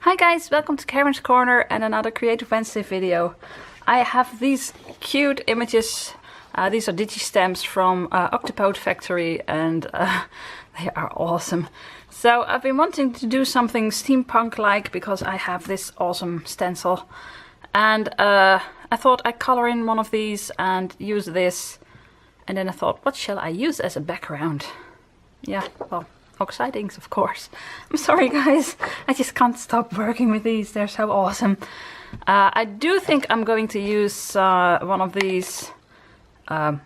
Hi guys, welcome to Karen's Corner and another Creative Wednesday video. I have these cute images. These are digi stamps from Octopode factory and they are awesome. So I've been wanting to do something steampunk-like because I have this awesome stencil. And I thought I'd color in one of these and use this. And then I thought, what shall I use as a background? Yeah, well, Oxide inks, of course. I'm sorry guys, I just can't stop working with these, they're so awesome. I do think I'm going to use one of these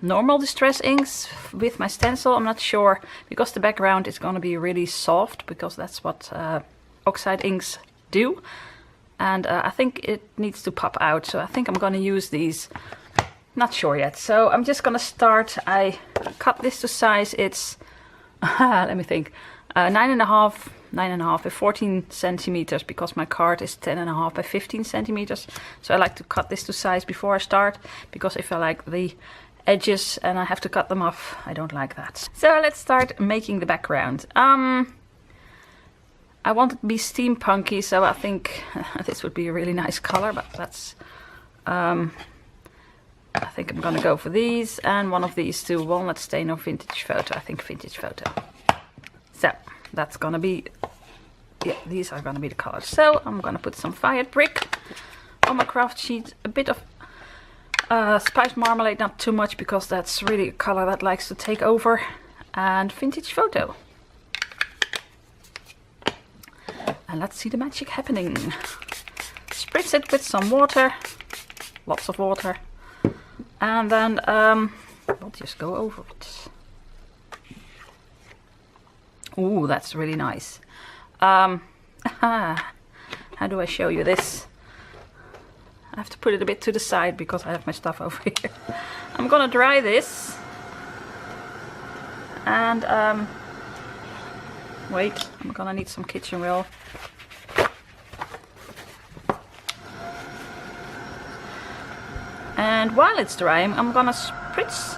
normal distress inks with my stencil. I'm not sure, because the background is going to be really soft, because that's what Oxide inks do. And I think it needs to pop out, so I think I'm going to use these. Not sure yet, so I'm just going to start. I cut this to size, it's let me think, 9.5 by 14 centimeters, because my card is 10.5 by 15 centimeters. So I like to cut this to size before I start, because if I like the edges and I have to cut them off, I don't like that. So let's start making the background. I want it to be steampunky, so I think this would be a really nice color, but that's I think I'm gonna go for these, and one of these too, walnut stain or vintage photo. I think vintage photo. So that's gonna be, yeah, these are gonna be the colors. So I'm gonna put some fired brick on my craft sheet, a bit of spiced marmalade, not too much because that's really a color that likes to take over, and vintage photo. And let's see the magic happening. Spritz it with some water, lots of water. And then we'll just go over it. Ooh, that's really nice. How do I show you this? I have to put it a bit to the side because I have my stuff over here. I'm gonna dry this. And wait, I'm gonna need some kitchen roll. And while it's drying, I'm gonna spritz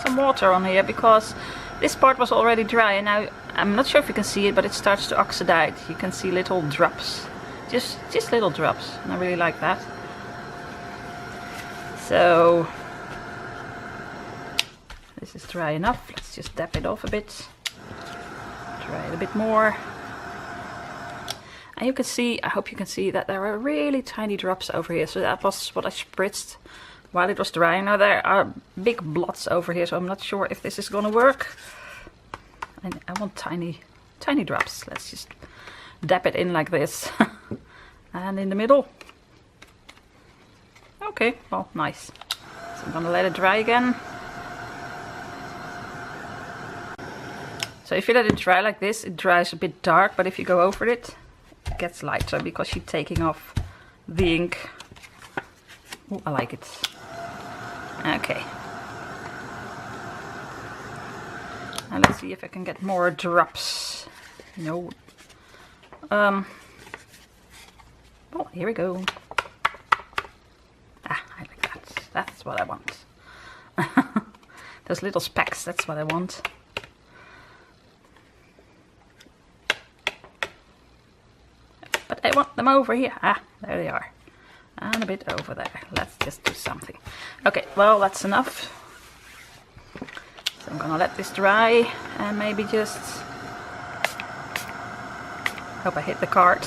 some water on here, because this part was already dry, and now I'm not sure if you can see it, but it starts to oxidize. You can see little drops, just little drops, and I really like that. So this is dry enough. Let's just dab it off a bit, dry it a bit more. And you can see, I hope you can see that there are really tiny drops over here. So that was what I spritzed while it was drying. Now there are big blots over here, so I'm not sure if this is gonna work. And I want tiny drops. Let's just dab it in like this. And in the middle. Okay, well, nice. So I'm gonna let it dry again. So if you let it dry like this, it dries a bit dark, but if you go over it, it gets lighter because you're taking off the ink. Ooh, I like it. Okay. And let's see if I can get more drops. No. Oh, here we go. Ah, I like that. That's what I want. Those little specks, that's what I want. But I want them over here. Ah, there they are. And a bit over there. Let's just do something. Okay, well, that's enough. So I'm gonna let this dry and maybe just hope I hit the card.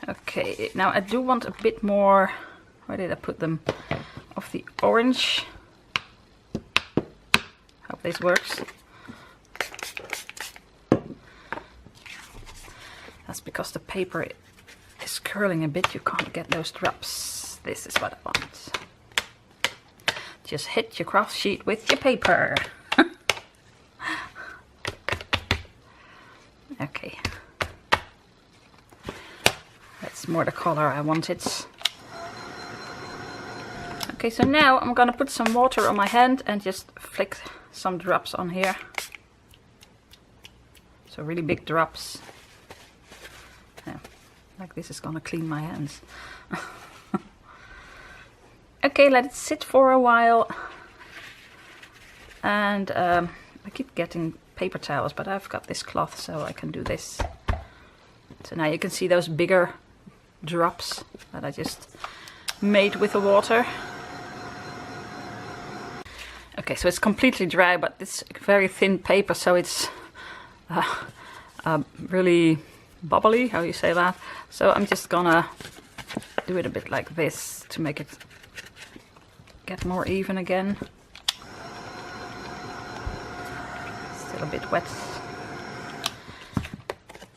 Okay, now I do want a bit more. Where did I put them? Of the orange. Hope this works. That's because the paper is curling a bit, you can't get those drops. This is what I want. Just hit your craft sheet with your paper. Okay. That's more the color I wanted. Okay, so now I'm gonna put some water on my hand and just flick some drops on here. So really big drops. Yeah, like this is gonna clean my hands. Okay, let it sit for a while. And I keep getting paper towels, but I've got this cloth, so I can do this. So now you can see those bigger drops that I just made with the water. Okay, so it's completely dry, but it's very thin paper, so it's really bubbly, how you say that. So I'm just gonna do it a bit like this to make it get more even again. Still a bit wet.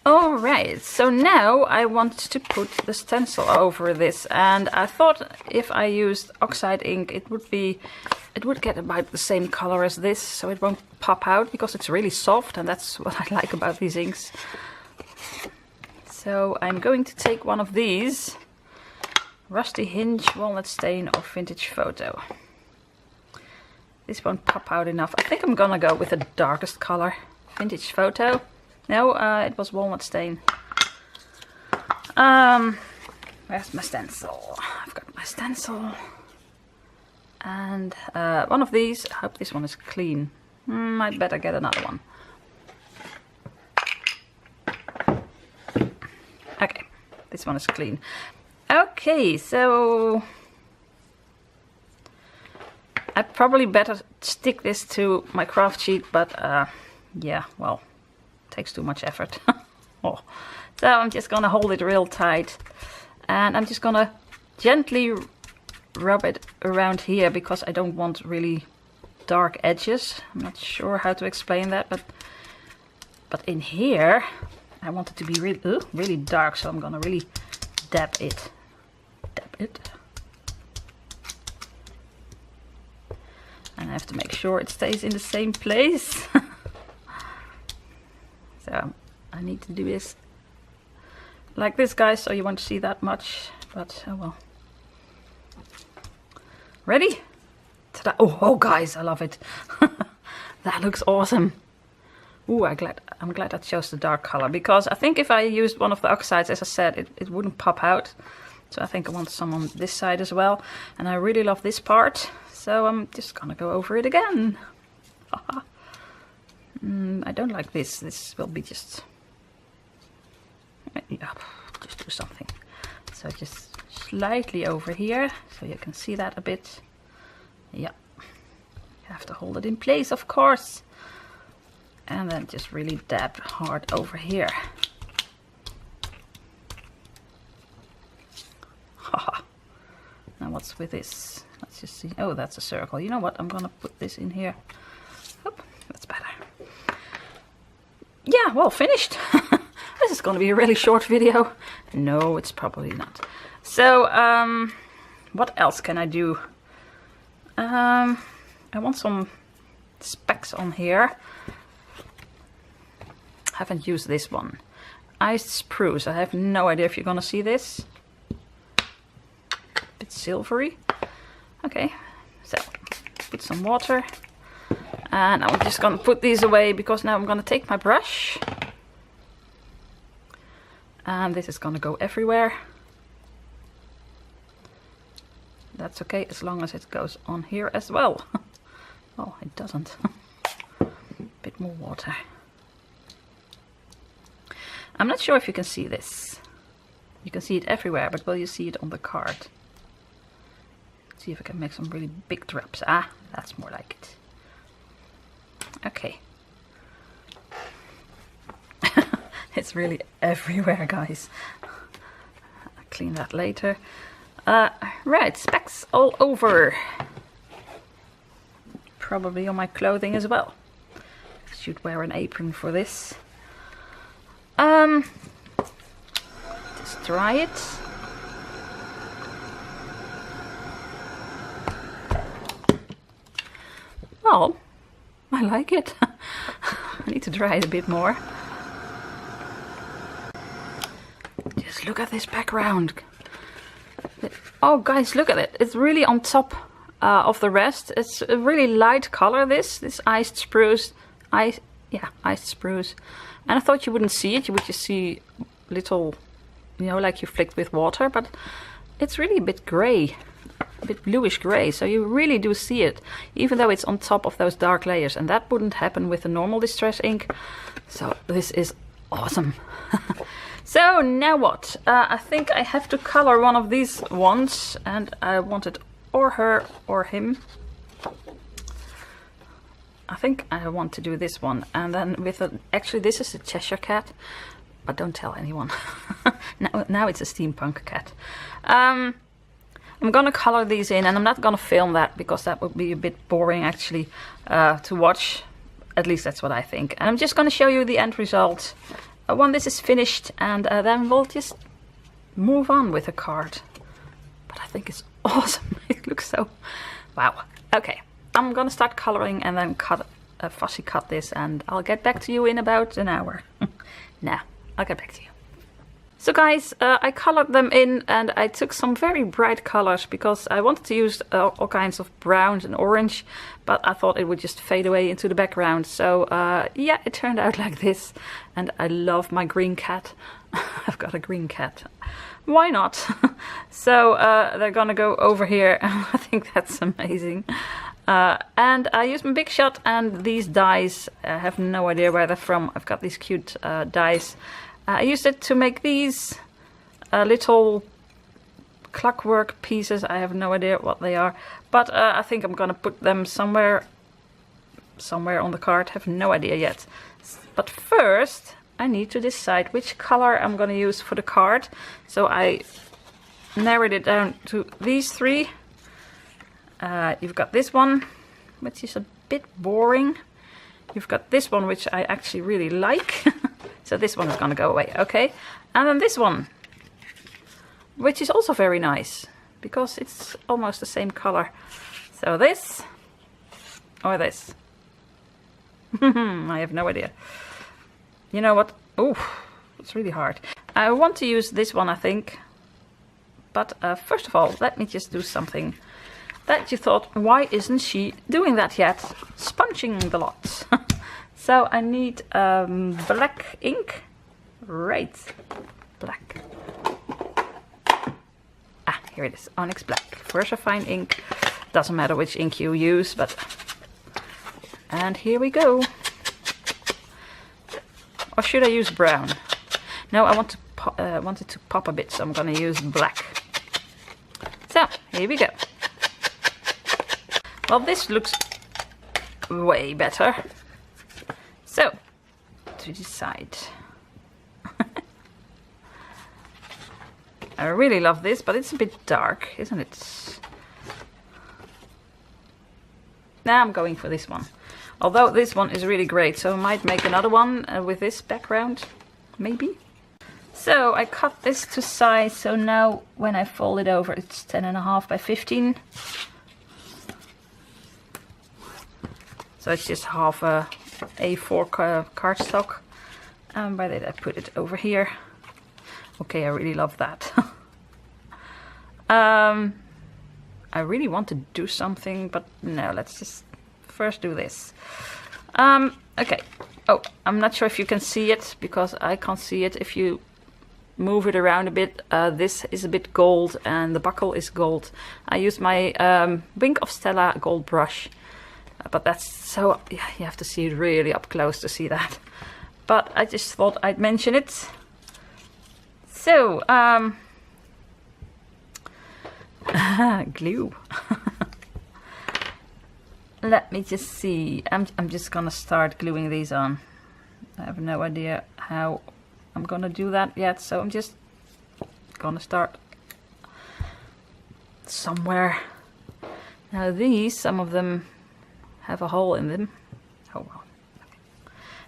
Alright, so now I want to put the stencil over this, and I thought if I used Oxide ink it would get about the same color as this, so it won't pop out because it's really soft, and that's what I like about these inks. So I'm going to take one of these, Rusty Hinge, Walnut Stain or Vintage Photo. This won't pop out enough. I think I'm gonna go with the darkest color, Vintage Photo. No, it was Walnut Stain. Where's my stencil? I've got my stencil. And one of these, I hope this one is clean. I'd better get another one. Okay, this one is clean. Okay, so I probably better stick this to my craft sheet, but yeah, well, takes too much effort. Oh. So I'm just gonna hold it real tight, and I'm just gonna gently rub it around here because I don't want really dark edges. I'm not sure how to explain that, but in here I want it to be really dark, so I'm gonna really dab it. And I have to make sure it stays in the same place. So I need to do this like this, guys, so you won't see that much, but oh well. Ready? Ta-da. Oh guys, I love it. That looks awesome. Ooh, I'm glad I chose the dark color, because I think if I used one of the oxides, as I said, it wouldn't pop out. So I think I want some on this side as well. And I really love this part, so I'm just gonna go over it again. I don't like this. This will be just... yeah, just do something. So just slightly over here, so you can see that a bit. Yeah, you have to hold it in place, of course. And then just really dab hard over here. Haha. Now what's with this? Let's just see. Oh, that's a circle. You know what? I'm gonna put this in here. Oop, that's better. Yeah, well, finished. This is gonna be a really short video. No, it's probably not. So, what else can I do? I want some specks on here. Haven't used this one. Iced spruce. I have no idea if you're gonna see this. Bit silvery. Okay, so put some water. And I'm just gonna put these away, because now I'm gonna take my brush. And this is gonna go everywhere. That's okay, as long as it goes on here as well. Oh, it doesn't. Bit more water. I'm not sure if you can see this. You can see it everywhere, but will you see it on the card? Let's see if I can make some really big drops. Ah, that's more like it. Okay. It's really everywhere, guys. I'll clean that later. Right, specks all over. Probably on my clothing as well. Should wear an apron for this. Just dry it. Well, I like it. I need to dry it a bit more. Just look at this background. Oh guys, look at it. It's really on top of the rest. It's a really light color, this iced spruce. Iced spruce. And I thought you wouldn't see it. You would just see little, you know, like you flicked with water. But it's really a bit grey. a bit bluish gray, so you really do see it, even though it's on top of those dark layers, and that wouldn't happen with a normal distress ink. So this is awesome. So now what? I think I have to color one of these ones, and I want it or her or him. I think I want to do this one, and then with a, actually this is a Cheshire cat, but don't tell anyone. now it's a steampunk cat. I'm gonna color these in, and I'm not gonna film that because that would be a bit boring actually to watch. At least that's what I think. And I'm just gonna show you the end result when this is finished, and then we'll just move on with the card. But I think it's awesome. It looks so wow. Okay, I'm gonna start coloring and then fussy cut this, and I'll get back to you in about an hour. Now I'll get back to you. So guys, I colored them in, and I took some very bright colors because I wanted to use all kinds of browns and orange, but I thought it would just fade away into the background. So yeah, it turned out like this, and I love my green cat. I've got a green cat. Why not? So they're gonna go over here. I think that's amazing. And I used my Big Shot and these dies. I have no idea where they're from. I've got these cute dies. I used it to make these little clockwork pieces. I have no idea what they are, but I think I'm gonna put them somewhere on the card. Have no idea yet. But first I need to decide which color I'm gonna use for the card. So I narrowed it down to these three. You've got this one, which is a bit boring. You've got this one, which I actually really like. So this one is gonna go away, okay? And then this one, which is also very nice because it's almost the same color. So this or this. I have no idea. You know what? Oh, it's really hard. I want to use this one, I think. But first of all, let me just do something that you thought, why isn't she doing that yet? Sponging the lot. So I need black ink. Right, black. Ah, here it is, Onyx Black. VersaFine ink. Doesn't matter which ink you use, but... And here we go. Or should I use brown? No, I want to want it to pop a bit, so I'm gonna use black. So, here we go. Well, this looks way better. So, to decide. I really love this, but it's a bit dark, isn't it? Now I'm going for this one. Although this one is really great, so I might make another one with this background, maybe. So I cut this to size, so now when I fold it over, it's 10.5 by 15. So it's just half a A4 cardstock. And by that I put it over here. Okay, I really love that. I really want to do something, but no, let's just first do this. Okay. Oh, I'm not sure if you can see it, because I can't see it. If you move it around a bit, this is a bit gold and the buckle is gold. I used my Wink of Stella gold brush. But that's so, yeah, you have to see it really up close to see that. But I just thought I'd mention it. So, glue. Let me just see. I'm just gonna start gluing these on. I have no idea how I'm gonna do that yet, so I'm just gonna start somewhere. Now these, some of them have a hole in them. Oh well.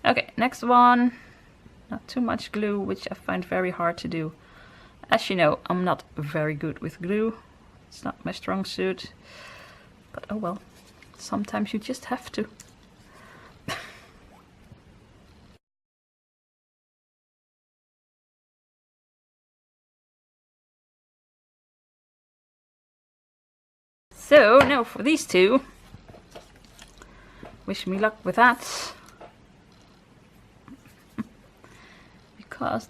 Okay, next one. Not too much glue, which I find very hard to do. As you know, I'm not very good with glue. It's not my strong suit. But oh well. Sometimes you just have to. So now for these two. Wish me luck with that. Because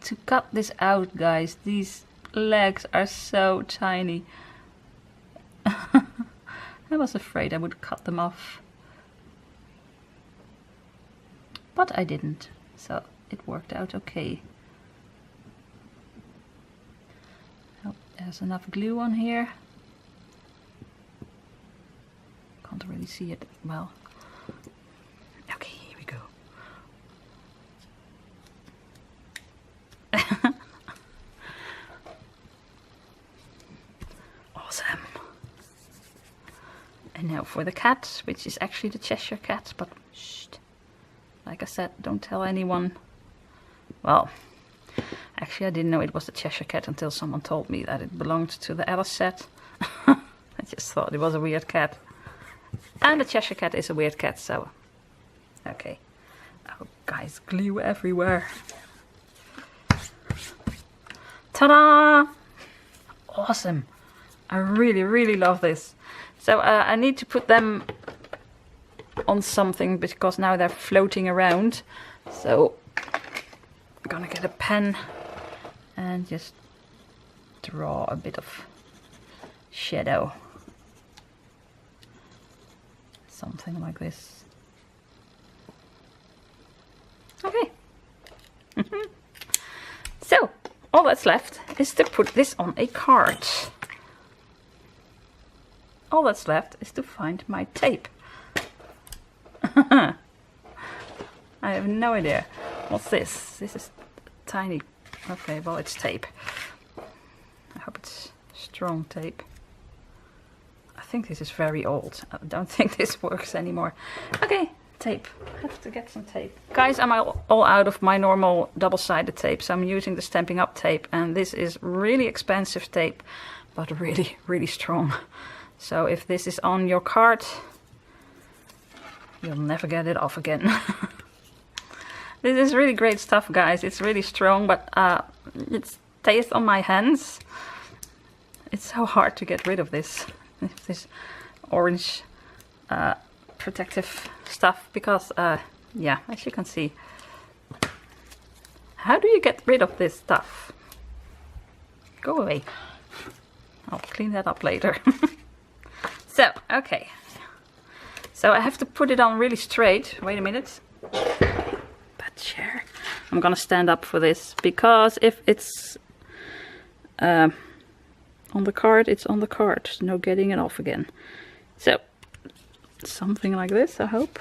to cut this out, guys, these legs are so tiny. I was afraid I would cut them off. But I didn't, so it worked out okay. Oh, there's enough glue on here. Can't really see it well. Okay, here we go. Awesome. And now for the cat, which is actually the Cheshire cat, but shh. Like I said, don't tell anyone. Well, actually I didn't know it was the Cheshire cat until someone told me that it belonged to the Alice set. I just thought it was a weird cat. And the Cheshire cat is a weird cat, so... Okay. Oh, guys, glue everywhere. Ta-da! Awesome. I really, really love this. So I need to put them on something because now they're floating around. So I'm gonna get a pen and just draw a bit of shadow. Something like this. Okay. So all that's left is to put this on a card. All that's left is to find my tape. I have no idea. What's this? This is tiny. Okay, well, it's tape. I hope it's strong tape. I think this is very old. I don't think this works anymore. Okay, tape. I have to get some tape. Guys, I'm all out of my normal double-sided tape, so I'm using the Stamping Up tape, and this is really expensive tape, but really, really strong. So if this is on your card, you'll never get it off again. This is really great stuff, guys. It's really strong, but it stays on my hands. It's so hard to get rid of this orange protective stuff because, yeah, as you can see. How do you get rid of this stuff? Go away. I'll clean that up later. So, okay. So I have to put it on really straight. Wait a minute. That chair. I'm gonna stand up for this because if it's on the card, it's on the card. There's no getting it off again. So, something like this, I hope.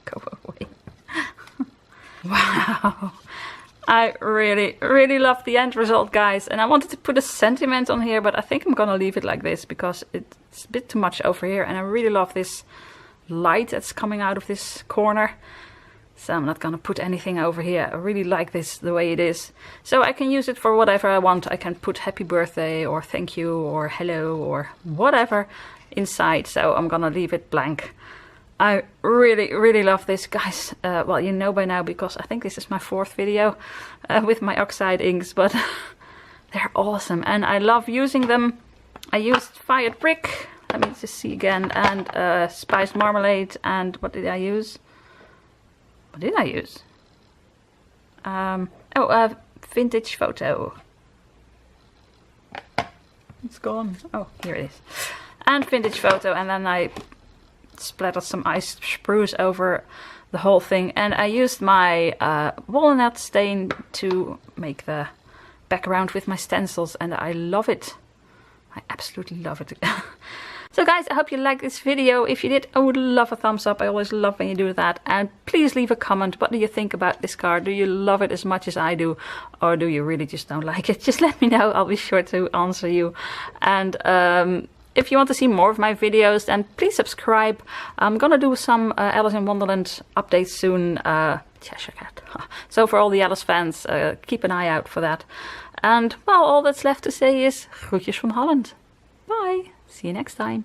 Go away. Wow. I really, really love the end result, guys. And I wanted to put a sentiment on here, but I think I'm gonna leave it like this because it's a bit too much over here. And I really love this light that's coming out of this corner. So I'm not gonna put anything over here. I really like this the way it is. So I can use it for whatever I want. I can put happy birthday or thank you or hello or whatever inside. So I'm gonna leave it blank. I really, really love this, guys. Well, you know by now because I think this is my 4th video with my Oxide inks, but they're awesome and I love using them. I used fired brick, let me just see again, and spiced marmalade, and what did I use? What did I use? Vintage photo. It's gone. Oh, here it is. And vintage photo, and then I splattered some ice spruce over the whole thing, and I used my walnut stain to make the background with my stencils, and I love it. I absolutely love it. So guys, I hope you liked this video. If you did, I would love a thumbs up. I always love when you do that. And please leave a comment. What do you think about this card? Do you love it as much as I do? Or do you really just don't like it? Just let me know. I'll be sure to answer you. And if you want to see more of my videos, then please subscribe. I'm gonna do some Alice in Wonderland updates soon. Cheshire Cat. So for all the Alice fans, keep an eye out for that. And well, all that's left to say is groetjes from Holland. Bye. See you next time.